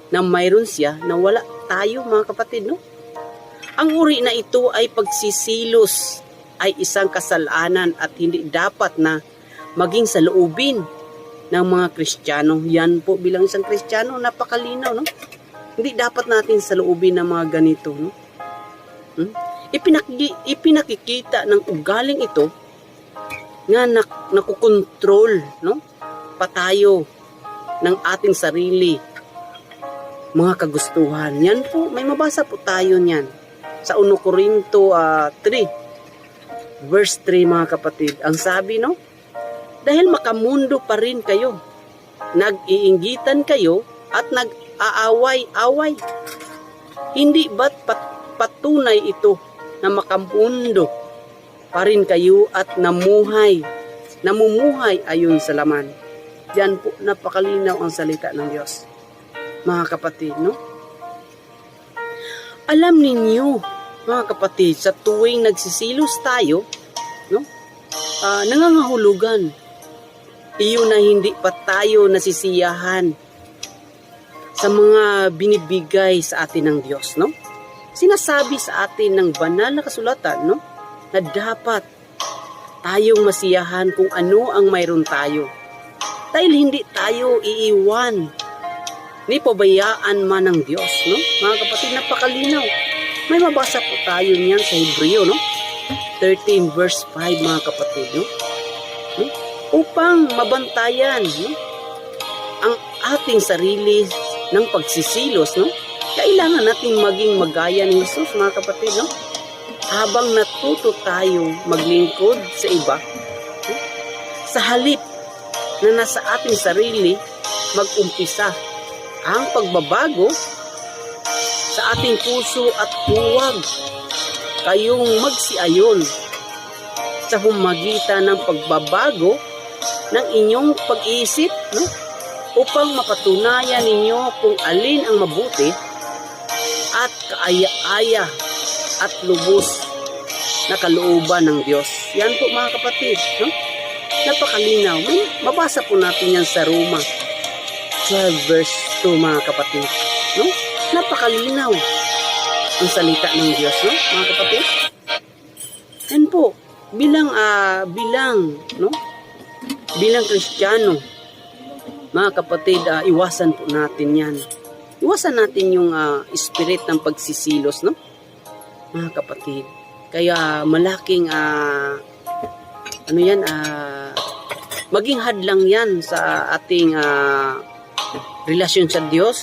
na mayroon siya na wala tayo, mga kapatid, no? Ang uri na ito ay pagsisilos ay isang kasalanan at hindi dapat na maging sa loobin ng mga Kristiyano. Yan po bilang isang Kristiyano, napakalinaw, no? Hindi dapat natin sa loobin ng mga ganito, no? Ipinakikita ng ugaling ito nga nakukontrol, no? Patayo ng ating sarili, mga kagustuhan. Yan po, may mabasa po tayo niyan sa 1 Corinto 3 verse 3, mga kapatid. Ang sabi, no? Dahil makamundo pa rin kayo, nag-iinggitan kayo at nag-aaway-away. Hindi ba't patunay ito na makamundo pa rin kayo at namumuhay ayon sa laman? Yan po, napakalinaw ang salita ng Diyos, mga kapatid, no? Alam ninyo, mga kapatid, sa tuwing nagsisilos tayo, no? Nangangahulugan, iyon na hindi pa tayo nasisiyahan sa mga binibigay sa atin ng Diyos, no? Sinasabi sa atin ng banal na kasulatan, no? Na dapat tayong masiyahan kung ano ang mayroon tayo. Dahil hindi tayo iiwan ni pabayaan man ng Diyos, no? Mga kapatid, napakalinaw. May mabasa po tayo niyan sa Hebreo, no? 13 verse 5, mga kapatid, no? Upang mabantayan, no? Ang ating sarili ng pagsisilos, no? Kailangan natin maging magaya ni Jesus, mga kapatid, no? Habang natuto tayo maglingkod sa iba, no? Sa halip na nasa ating sarili mag-umpisa ang pagbabago sa ating puso at huwag kayong magsiayon sa humagitan ng pagbabago ng inyong pag-iisip, no? Upang mapatunayan ninyo kung alin ang mabuti at kaaya-aya at lubos na kalooban ng Diyos. Yan po, mga kapatid, no? Napakalinaw. Mabasa po natin yan sa Roma 12 verse 2, mga kapatid, no? Napakalinaw ang salita ng Diyos, no, mga kapatid? Yan po, bilang Kristiyano, mga kapatid, iwasan po natin yan. Iwasan natin yung spirit ng pagsisilos, no, mga kapatid. Kaya malaking maging hadlang yan sa ating relasyon sa Diyos,